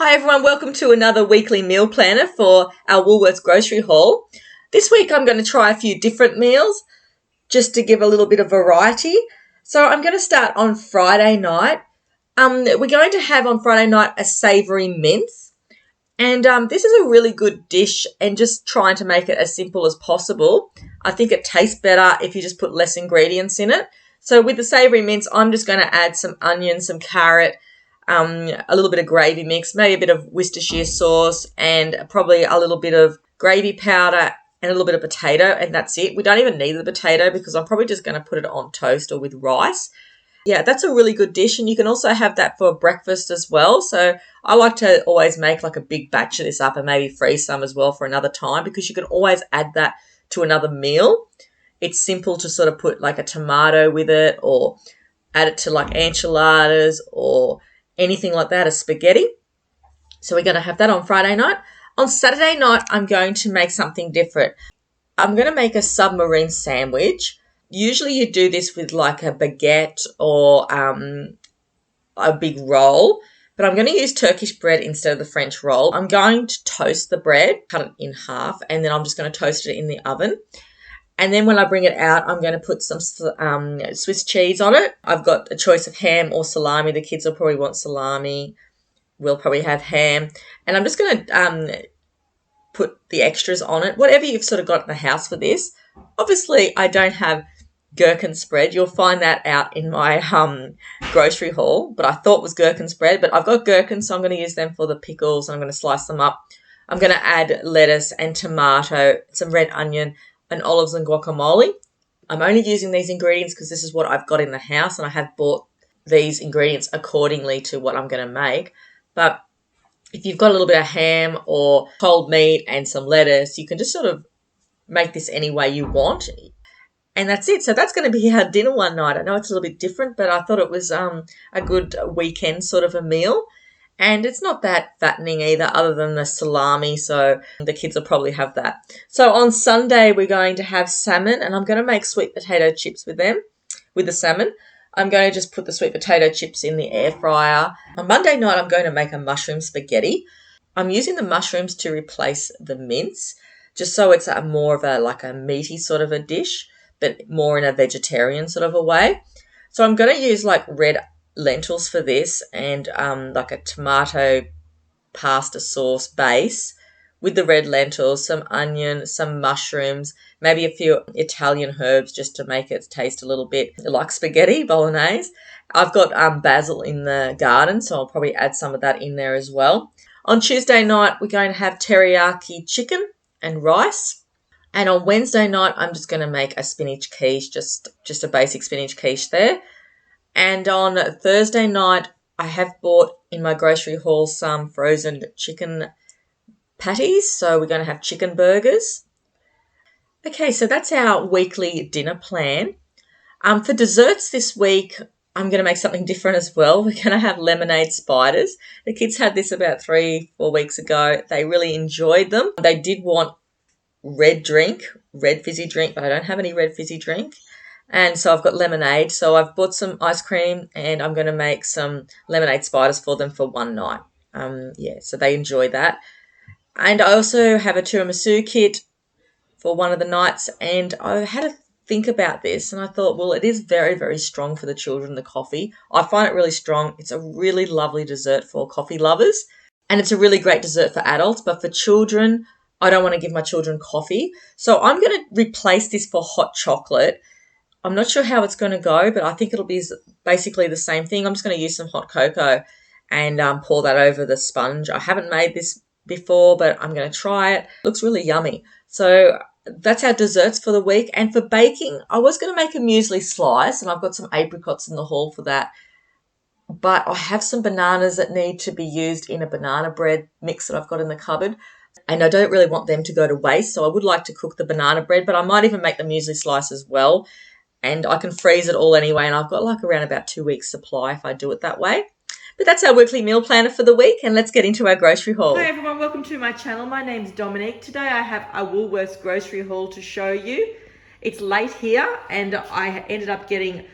Hi everyone, welcome to another weekly meal planner for our Woolworths Grocery Haul. This week I'm going to try a few different meals just to give a little bit of variety. So I'm going to start on Friday night. We're going to have on Friday night a savoury mince. And this is a really good dish and just trying to make it as simple as possible. I think it tastes better if you just put less ingredients in it. So with the savoury mince, I'm just going to add some onion, some carrot, a little bit of gravy mix, maybe a bit of Worcestershire sauce and probably a little bit of gravy powder and a little bit of potato, and that's it. We don't even need the potato because I'm probably just going to put it on toast or with rice. Yeah, that's a really good dish, and you can also have that for breakfast as well. So I like to always make like a big batch of this up and maybe freeze some as well for another time because you can always add that to another meal. It's simple to sort of put like a tomato with it or add it to like enchiladas or anything like that, a spaghetti. So we're going to have that on Friday night. On Saturday night, I'm going to make something different. I'm going to make a submarine sandwich. Usually you do this with like a baguette or a big roll, but I'm going to use Turkish bread instead of the French roll. I'm going to toast the bread, cut it in half, and then I'm just going to toast it in the oven. And then when I bring it out, I'm going to put some Swiss cheese on it. I've got a choice of ham or salami. The kids will probably want salami. We'll probably have ham. And I'm just going to put the extras on it, whatever you've sort of got in the house for this. Obviously, I don't have gherkin spread. You'll find that out in my grocery haul, but I thought it was gherkin spread. But I've got gherkins, so I'm going to use them for the pickles. I'm going to slice them up. I'm going to add lettuce and tomato, some red onion, and olives and guacamole. I'm only using these ingredients because this is what I've got in the house and I have bought these ingredients accordingly to what I'm going to make. But if you've got a little bit of ham or cold meat and some lettuce, you can just sort of make this any way you want. And that's it. So that's going to be our dinner one night. I know it's a little bit different, but I thought it was a good weekend sort of a meal. And it's not that fattening either, other than the salami, so the kids will probably have that. So on Sunday, we're going to have salmon, and I'm going to make sweet potato chips with the salmon. I'm going to just put the sweet potato chips in the air fryer. On Monday night, I'm going to make a mushroom spaghetti. I'm using the mushrooms to replace the mince, just so it's more of a meaty sort of a dish, but more in a vegetarian sort of a way. So I'm going to use like red lentils for this and like a tomato pasta sauce base with the red lentils, some onion, some mushrooms, maybe a few Italian herbs just to make it taste a little bit like spaghetti bolognese. I've got basil in the garden, so I'll probably add some of that in there as well. On Tuesday night, we're going to have teriyaki chicken and rice. And on Wednesday night, I'm just going to make a spinach quiche, just a basic spinach quiche there. And on Thursday night, I have bought in my grocery haul some frozen chicken patties. So we're going to have chicken burgers. Okay, so that's our weekly dinner plan. For desserts this week, I'm going to make something different as well. We're going to have lemonade spiders. The kids had this about 3-4 weeks ago. They really enjoyed them. They did want red fizzy drink, but I don't have any red fizzy drink. And so I've got lemonade. So I've bought some ice cream and I'm going to make some lemonade spiders for them for one night. So they enjoy that. And I also have a tiramisu kit for one of the nights. And I had to think about this and I thought, well, it is very, very strong for the children, the coffee. I find it really strong. It's a really lovely dessert for coffee lovers. And it's a really great dessert for adults. But for children, I don't want to give my children coffee. So I'm going to replace this for hot chocolate. I'm not sure how it's going to go, but I think it'll be basically the same thing. I'm just going to use some hot cocoa and pour that over the sponge. I haven't made this before, but I'm going to try it. It looks really yummy. So that's our desserts for the week. And for baking, I was going to make a muesli slice, and I've got some apricots in the haul for that. But I have some bananas that need to be used in a banana bread mix that I've got in the cupboard. And I don't really want them to go to waste, so I would like to cook the banana bread, but I might even make the muesli slice as well. And I can freeze it all anyway, and I've got like around about 2 weeks supply if I do it that way. But that's our weekly meal planner for the week, and let's get into our grocery haul. Hi everyone, welcome to my channel. My name's Dominique. Today I have a Woolworths grocery haul to show you. It's late here, and I ended up getting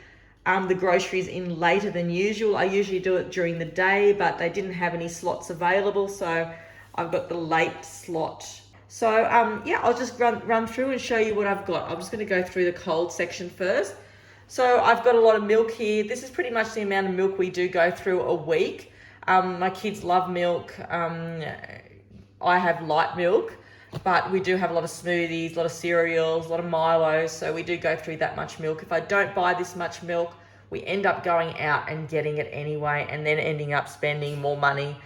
the groceries in later than usual. I usually do it during the day, but they didn't have any slots available, so I've got the late slot. So yeah, I'll just run through and show you what I've got. I'm just going to go through the cold section first. So I've got a lot of milk here. This is pretty much the amount of milk we do go through a week. My kids love milk. I have light milk, but we do have a lot of smoothies, a lot of cereals, a lot of Milos, so we do go through that much milk. If I don't buy this much milk, we end up going out and getting it anyway, and then ending up spending more money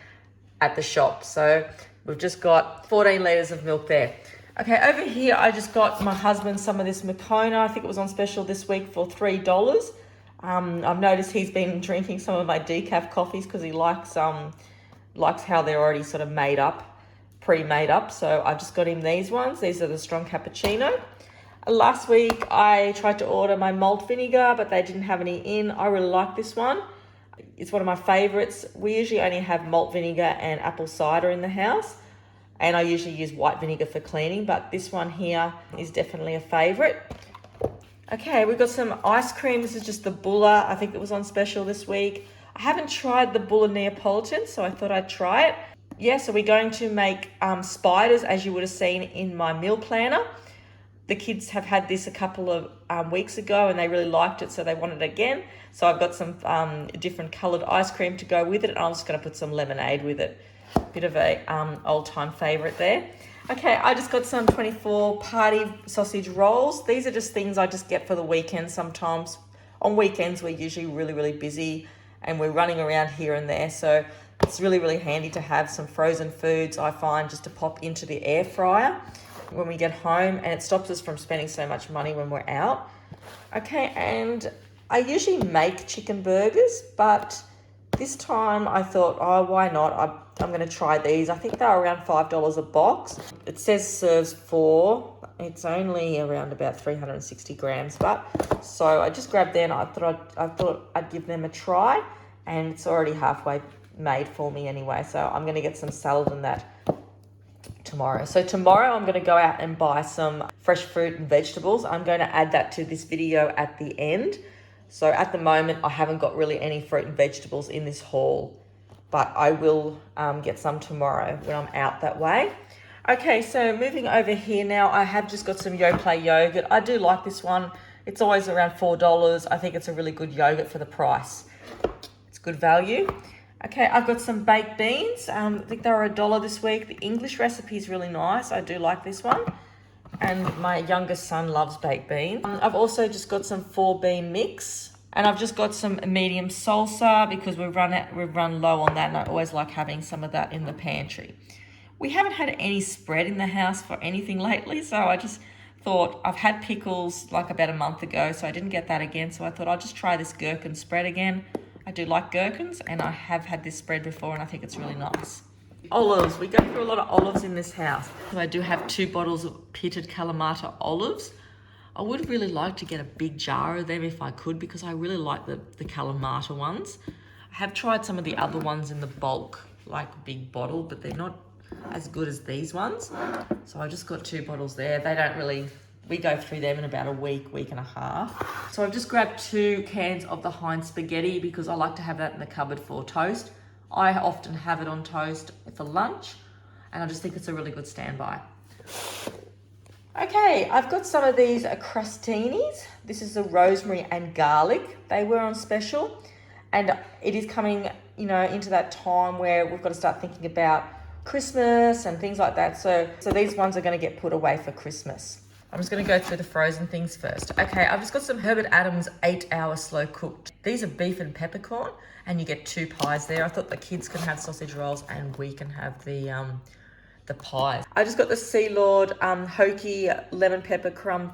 at the shop. So we've just got 14 litres of milk there. Okay, over here I just got my husband some of this Moccona. I think it was on special this week for $3. I've noticed he's been drinking some of my decaf coffees because he likes how they're already sort of made up, pre-made up. So I just got him these ones. These are the strong cappuccino. Last week I tried to order my malt vinegar, but they didn't have any in. I really like this one. It's one of my favorites. We usually only have malt vinegar and apple cider in the house, and I usually use white vinegar for cleaning, but this one here is definitely a favorite. Okay, we've got some ice cream. This is just the Bulla. I think it was on special this week. I haven't tried the Bulla Neapolitan, so I thought I'd try it. Yeah, so we're going to make spiders, as you would have seen in my meal planner. The kids have had this a couple of weeks ago and they really liked it, so they wanted it again. So I've got some different coloured ice cream to go with it, and I'm just going to put some lemonade with it. Bit of a old-time favourite there. Okay, I just got some 24 party sausage rolls. These are just things I just get for the weekend sometimes. On weekends, we're usually really, really busy and we're running around here and there. So it's really, really handy to have some frozen foods, I find, just to pop into the air fryer when we get home, and it stops us from spending so much money when we're out. Okay, and I usually make chicken burgers, but this time I thought, oh, why not? I'm going to try these. I think they're around $5 a box. It says serves 4. It's only around about 360 grams, but so I just grabbed them. I thought I'd give them a try, and it's already halfway made for me anyway. So I'm going to get some salad and that tomorrow. So tomorrow I'm going to go out and buy some fresh fruit and vegetables. I'm going to add that to this video at the end. So at the moment I haven't got really any fruit and vegetables in this haul, but I will get some tomorrow when I'm out that way. Okay, so moving over here now, I have just got some Yoplait yogurt. I do like this one. It's always around $4. I think it's a really good yogurt for the price. It's good value. Okay, I've got some baked beans. I think they were $1 this week. The English recipe is really nice. I do like this one. And my youngest son loves baked beans. I've also just got some 4-bean mix. And I've just got some medium salsa because we've run low on that, and I always like having some of that in the pantry. We haven't had any spread in the house for anything lately, so I just thought, I've had pickles like about a month ago, so I didn't get that again, so I thought I'll just try this gherkin spread again. I do like gherkins, and I have had this spread before, and I think it's really nice. Olives. We go through a lot of olives in this house. So I do have 2 bottles of pitted Kalamata olives. I would really like to get a big jar of them if I could, because I really like the Kalamata ones. I have tried some of the other ones in the bulk, like big bottle, but they're not as good as these ones. So I just got 2 bottles there. They don't really, we go through them in about a week and a half. So I've just grabbed 2 cans of the Heinz spaghetti because I like to have that in the cupboard for toast. I often have it on toast for lunch, and I just think it's a really good standby. Okay, I've got some of these crostinis. This is the rosemary and garlic. They were on special, and it is coming, into that time where we've got to start thinking about Christmas and things like that. So these ones are going to get put away for Christmas. I'm just going to go through the frozen things first. Okay, I've just got some Herbert Adams 8-hour slow cooked. These are beef and peppercorn, and you get 2 pies there. I thought the kids can have sausage rolls and we can have the pies. I just got the Sea Lord Hoki lemon pepper crumb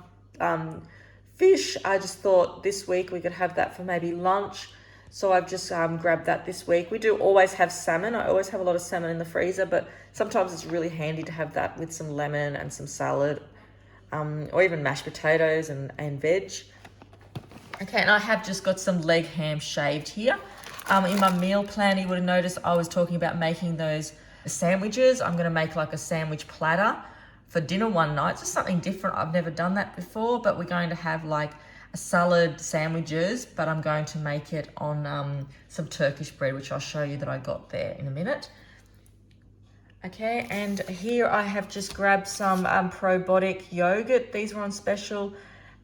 fish. I just thought this week we could have that for maybe lunch. So I've just grabbed that this week. We do always have salmon. I always have a lot of salmon in the freezer, but sometimes it's really handy to have that with some lemon and some salad, or even mashed potatoes and veg. Okay, and I have just got some leg ham shaved here. In my meal plan, you would have noticed I was talking about making those sandwiches. I'm going to make like a sandwich platter for dinner one night. Just something different. I've never done that before, but we're going to have like salad sandwiches, but I'm going to make it on some Turkish bread, which I'll show you that I got there in a minute. Okay, and here I have just grabbed some probiotic yogurt. These were on special,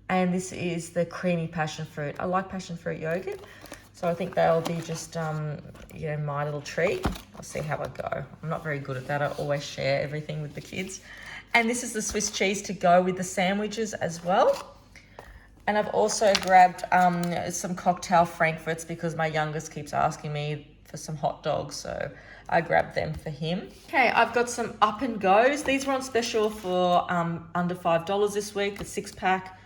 and this is the creamy passion fruit. I like passion fruit yogurt, so I think they'll be just, my little treat. I'll see how I go. I'm not very good at that. I always share everything with the kids. And this is the Swiss cheese to go with the sandwiches as well. And I've also grabbed some cocktail frankfurts because my youngest keeps asking me for some hot dogs, so I grabbed them for him. Okay, I've got some Up and Goes. These were on special for under $5 this week, a 6-pack.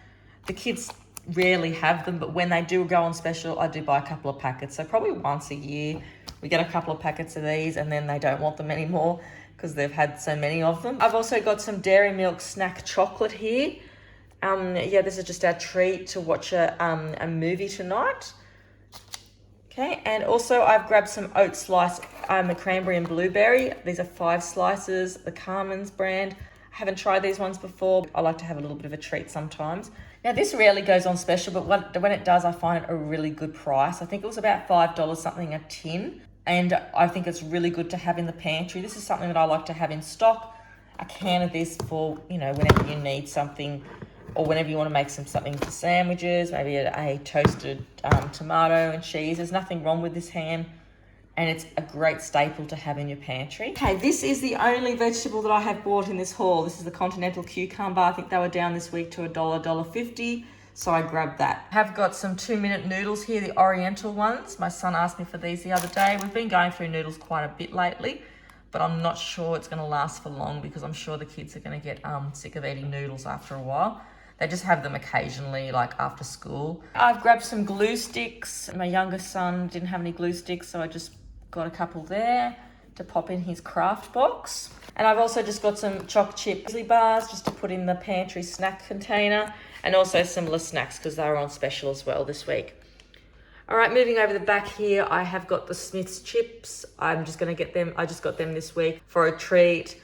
The kids rarely have them, but when they do go on special, I do buy a couple of packets. So probably once a year, we get a couple of packets of these, and then they don't want them anymore because they've had so many of them. I've also got some Dairy Milk snack chocolate here. This is just our treat to watch a movie tonight. Okay, and also I've grabbed some oat slice, the cranberry and blueberry. These are 5 slices, the Carmen's brand. I haven't tried these ones before. I like to have a little bit of a treat sometimes. Now this rarely goes on special, but when it does, I find it a really good price. I think it was about $5 something a tin, and I think it's really good to have in the pantry. This is something that I like to have in stock. A can of this for, whenever you need something, or whenever you want to make something for sandwiches, maybe a toasted tomato and cheese. There's nothing wrong with this ham, and it's a great staple to have in your pantry. Okay, this is the only vegetable that I have bought in this haul. This is the continental cucumber. I think they were down this week to $1.50, so I grabbed that. I have got some 2-minute noodles here, the oriental ones. My son asked me for these the other day. We've been going through noodles quite a bit lately, but I'm not sure it's going to last for long because I'm sure the kids are going to get sick of eating noodles after a while. They just have them occasionally, like after school. I've grabbed some glue sticks. My youngest son didn't have any glue sticks, so I just got a couple there to pop in his craft box. And I've also just got some choc chip muesli bars just to put in the pantry snack container, and also similar snacks because they were on special as well this week. All right, moving over the back here, I have got the Smith's chips. I'm just gonna get them. I just got them this week for a treat.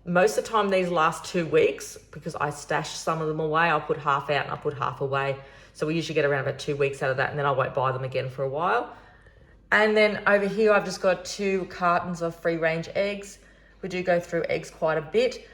Most of the time these last 2 weeks because I stash some of them away. I'll put half out and I'll put half away. So we usually get around about 2 weeks out of that, and then I won't buy them again for a while. And then over here, I've just got 2 cartons of free range eggs. We do go through eggs quite a bit,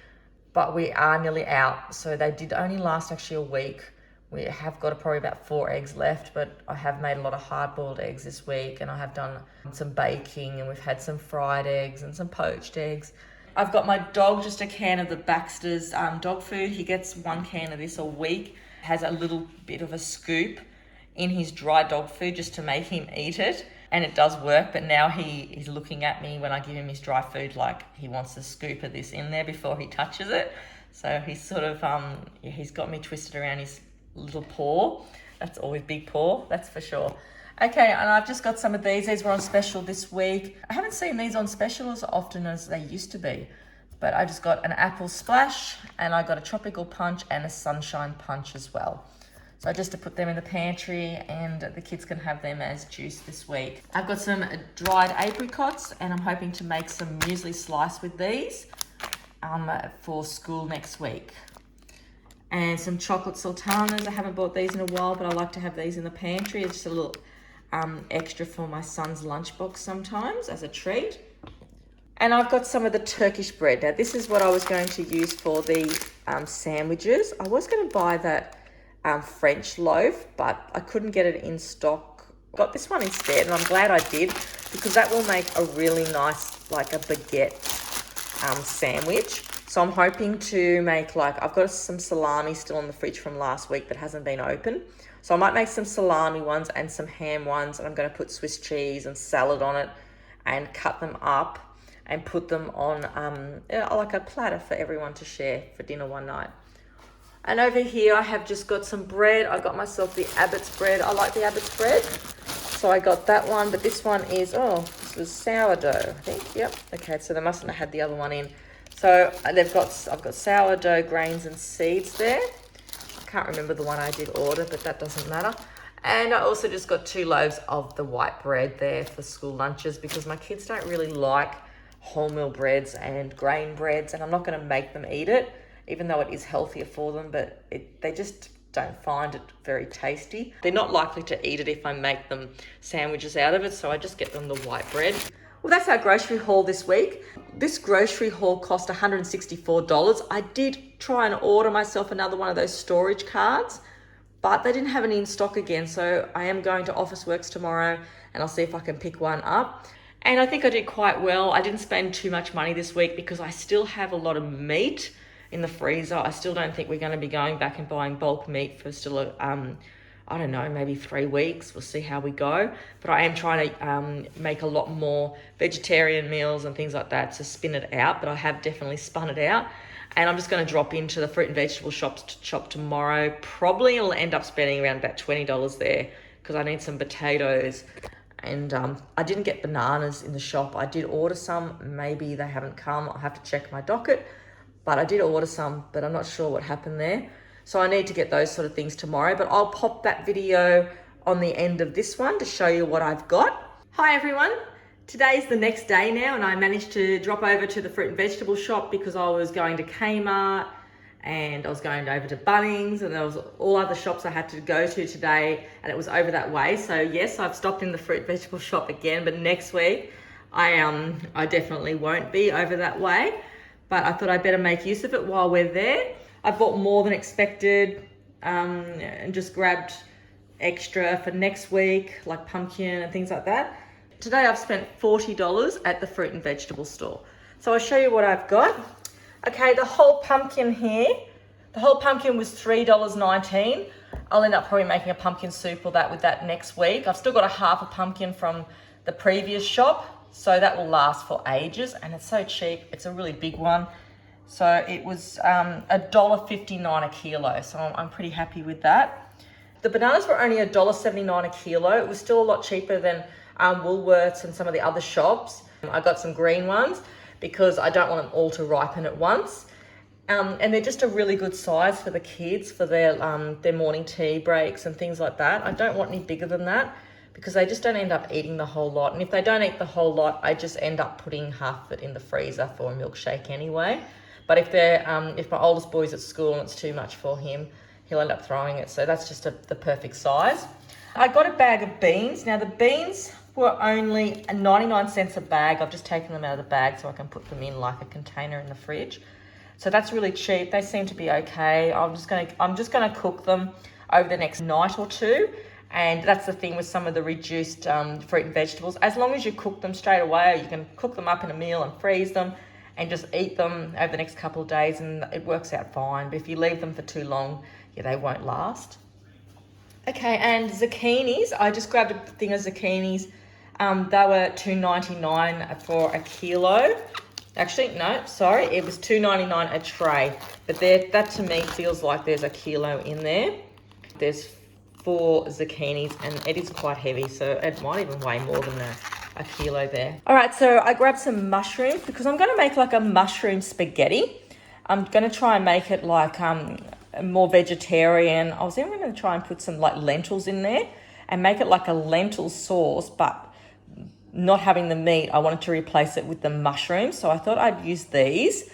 but we are nearly out. So they did only last actually a week. We have got probably about 4 eggs left, but I have made a lot of hard-boiled eggs this week, and I have done some baking, and we've had some fried eggs and some poached eggs. I've got my dog just a can of the Baxter's dog food. He gets 1 can of this a week. Has a little bit of a scoop in his dry dog food just to make him eat it. And it does work, but now he's looking at me when I give him his dry food like he wants a scoop of this in there before he touches it. So he's sort of, he's got me twisted around his little paw. That's always big paw, that's for sure. Okay, and I've just got some of these. These were on special this week. I haven't seen these on special as often as they used to be, but I just got an apple splash, and I got a tropical punch and a sunshine punch as well. So just to put them in the pantry, and the kids can have them as juice this week. I've got some dried apricots, and I'm hoping to make some muesli slice with these for school next week. And some chocolate sultanas. I haven't bought these in a while, but I like to have these in the pantry. It's just a little extra for my son's lunchbox sometimes as a treat. And I've got some of the Turkish bread. Now this is what I was going to use for the sandwiches. I was going to buy that French loaf, but I couldn't get it in stock. Got this one instead, and I'm glad I did because that will make a really nice, like a baguette sandwich. So I'm hoping to make I've got some salami still in the fridge from last week that hasn't been open. So I might make some salami ones and some ham ones, and I'm going to put Swiss cheese and salad on it and cut them up and put them on like a platter for everyone to share for dinner one night. And over here I have just got some bread. I got myself the Abbott's bread. I like the Abbott's bread. So I got that one, but this one is, this was sourdough, I think. Yep. Okay, so they mustn't have had the other one in. So I've got sourdough grains and seeds there. I can't remember the one I did order, but that doesn't matter. And I also just got 2 loaves of the white bread there for school lunches because my kids don't really like wholemeal breads and grain breads, and I'm not going to make them eat it, even though it is healthier for them, but they just don't find it very tasty. They're not likely to eat it if I make them sandwiches out of it, so I just get them the white bread. Well, that's our grocery haul this week. This grocery haul cost $164. I did try and order myself another one of those storage cards, but they didn't have any in stock again, so I am going to Officeworks tomorrow and I'll see if I can pick one up. And I think I did quite well. I didn't spend too much money this week because I still have a lot of meat in the freezer. I still don't think we're going to be going back and buying bulk meat for still, I don't know, maybe 3 weeks. We'll see how we go. But I am trying to make a lot more vegetarian meals and things like that to spin it out. But I have definitely spun it out. And I'm just going to drop into the fruit and vegetable shop tomorrow. Probably I'll end up spending around about $20 there because I need some potatoes. And I didn't get bananas in the shop. I did order some. Maybe they haven't come. I'll have to check my docket. But I did order some, but I'm not sure what happened there. So I need to get those sort of things tomorrow. But I'll pop that video on the end of this one to show you what I've got. Hi everyone. Today's the next day now, and I managed to drop over to the fruit and vegetable shop because I was going to Kmart and I was going over to Bunnings, and there was all other shops I had to go to today, and it was over that way. So yes, I've stopped in the fruit and vegetable shop again, but next week I definitely won't be over that way. But I thought I'd better make use of it while we're there. I bought more than expected and just grabbed extra for next week, like pumpkin and things like that. Today I've spent $40 at the fruit and vegetable store. So I'll show you what I've got. Okay, the whole pumpkin here, the whole pumpkin was $3.19. I'll end up probably making a pumpkin soup or that with that next week. I've still got a half a pumpkin from the previous shop, so that will last for ages, and it's so cheap. It's a really big one. So it was $1.59 a kilo, so I'm pretty happy with that. The bananas were only $1.79 a kilo. It was still a lot cheaper than Woolworths and some of the other shops. I got some green ones because I don't want them all to ripen at once. And they're just a really good size for the kids, for their morning tea breaks and things like that. I don't want any bigger than that, because they just don't end up eating the whole lot. And if they don't eat the whole lot, I just end up putting half of it in the freezer for a milkshake anyway. But if my oldest boy's at school and it's too much for him, he'll end up throwing it. So that's just the perfect size. I got a bag of beans. Now the beans were only 99 cents a bag. I've just taken them out of the bag so I can put them in like a container in the fridge. So that's really cheap. They seem to be okay. I'm just gonna cook them over the next night or two. And that's the thing with some of the reduced fruit and vegetables. As long as you cook them straight away, or you can cook them up in a meal and freeze them and just eat them over the next couple of days, and it works out fine. But if you leave them for too long, yeah, they won't last. Okay, and zucchinis. I just grabbed a thing of zucchinis. They were $2.99 for a kilo. Actually, no, sorry, it was $2.99 a tray. But that to me feels like there's a kilo in there. There's 4 zucchinis, and it is quite heavy, so it might even weigh more than a kilo there. All right, so I grabbed some mushrooms because I'm going to make like a mushroom spaghetti. I'm going to try and make it like more vegetarian. I was even going to try and put some like lentils in there and make it like a lentil sauce, but not having the meat, I wanted to replace it with the mushrooms. So I thought I'd use these,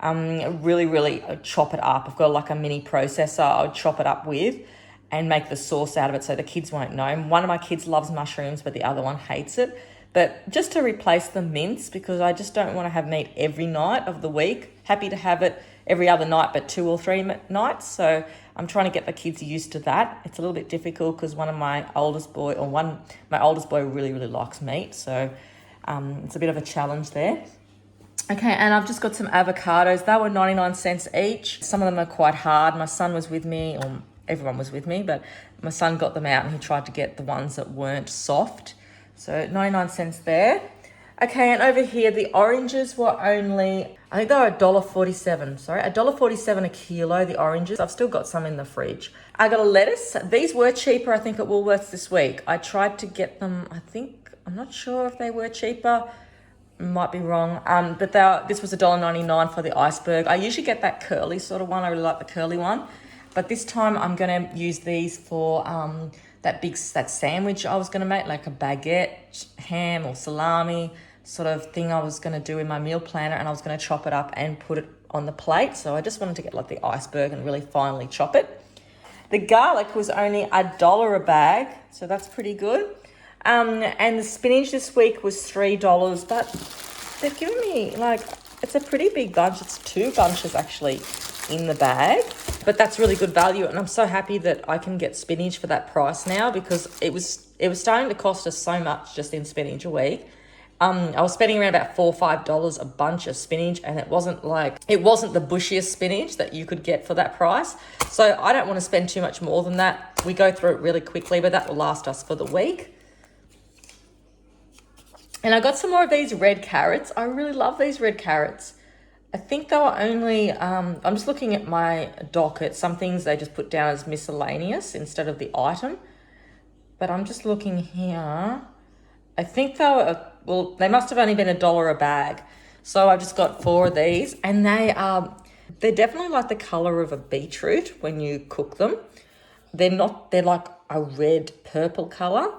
really chop it up. I've got like a mini processor I would chop it up with and make the sauce out of it so the kids won't know. One of my kids loves mushrooms, but the other one hates it. But just to replace the mince, because I just don't want to have meat every night of the week. Happy to have it every other night, but 2 or 3 nights. So I'm trying to get the kids used to that. It's a little bit difficult because my oldest boy really likes meat. So it's a bit of a challenge there. Okay, and I've just got some avocados. They were 99 cents each. Some of them are quite hard. My son was with me, or everyone was with me, but my son got them out and he tried to get the ones that weren't soft. So 99 cents there. Okay, and over here, the oranges were only, I think they were $1.47. Sorry, $1.47 a kilo, the oranges. I've still got some in the fridge. I got a lettuce. These were cheaper, I think, at Woolworths this week. I tried to get them, I'm not sure if they were cheaper. Might be wrong. But this was $1.99 for the iceberg. I usually get that curly sort of one. I really like the curly one. But this time I'm going to use these for that sandwich I was going to make, like a baguette, ham or salami sort of thing I was going to do in my meal planner, and I was going to chop it up and put it on the plate. So I just wanted to get like the iceberg and really finely chop it. The garlic was only $1 a bag, so that's pretty good. And the spinach this week was $3, but they've given me, like, it's a pretty big bunch. It's 2 bunches actually in the bag, but that's really good value. And I'm so happy that I can get spinach for that price now, because it was starting to cost us so much just in spinach a week. I was spending around about $4 or $5 a bunch of spinach, and it wasn't the bushiest spinach that you could get for that price. So I don't want to spend too much more than that. We go through it really quickly, but that will last us for the week. And I got some more of these red carrots. I really love these red carrots. I think they were only, I'm just looking at my docket. Some things they just put down as miscellaneous instead of the item. But I'm just looking here. I think they were, well, they must have only been $1 a bag. So I just got 4 of these, and they're definitely like the color of a beetroot when you cook them. They're like a red purple color.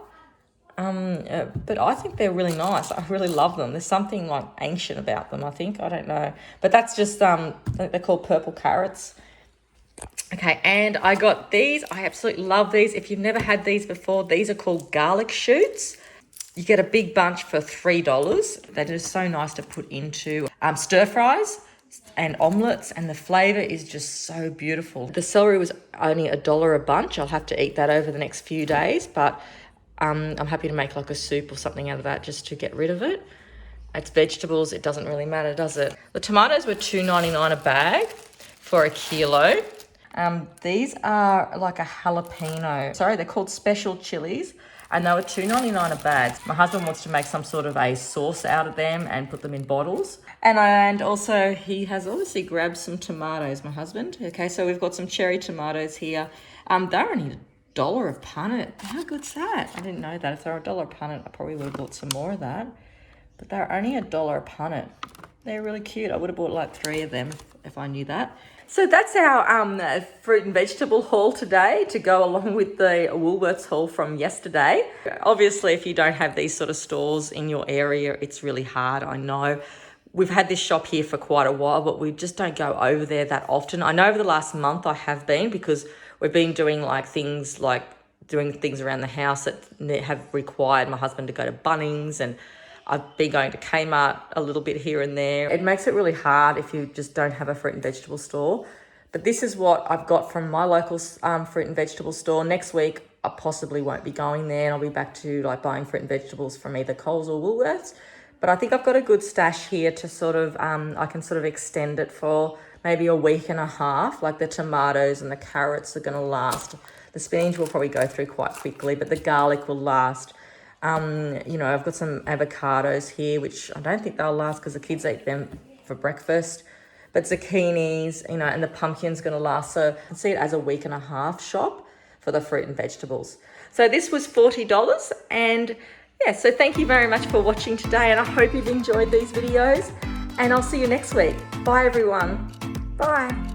But I think they're really nice. I really love them. There's something like ancient about them, I think. I don't know. But that's just, I think they're called purple carrots. Okay, and I got these. I absolutely love these. If you've never had these before, these are called garlic shoots. You get a big bunch for $3. They're just so nice to put into stir fries and omelettes, and the flavour is just so beautiful. The celery was only $1 a bunch. I'll have to eat that over the next few days, but I'm happy to make like a soup or something out of that just to get rid of it. It's vegetables. It doesn't really matter, does it? The tomatoes were $2.99 a bag for a kilo. These are like a jalapeno. Sorry, they're called special chilies, and they were $2.99 a bag. My husband wants to make some sort of a sauce out of them and put them in bottles. And also he has obviously grabbed some tomatoes, my husband. Okay, so we've got some cherry tomatoes here. They're only $1 a punnet. How good's that? I didn't know that. If they're $1 a punnet, I probably would have bought some more of that. But they're only $1 a punnet. They're really cute. I would have bought like 3 of them if I knew that. So that's our fruit and vegetable haul today, to go along with the Woolworths haul from yesterday. Obviously, if you don't have these sort of stores in your area, it's really hard, I know. We've had this shop here for quite a while, but we just don't go over there that often. I know over the last month I have been, because we've been doing things around the house that have required my husband to go to Bunnings, and I've been going to Kmart a little bit here and there. It makes it really hard if you just don't have a fruit and vegetable store. But this is what I've got from my local fruit and vegetable store. Next week, I possibly won't be going there, and I'll be back to like buying fruit and vegetables from either Coles or Woolworths. But I think I've got a good stash here to sort of, I can sort of extend it for maybe a week and a half. Like the tomatoes and the carrots are going to last. The spinach will probably go through quite quickly, but the garlic will last. I've got some avocados here, which I don't think they'll last because the kids eat them for breakfast. But zucchinis, and the pumpkin's going to last. So I can see it as a week and a half shop for the fruit and vegetables. So this was $40, and yeah, so thank you very much for watching today, and I hope you've enjoyed these videos, and I'll see you next week. Bye everyone. Bye.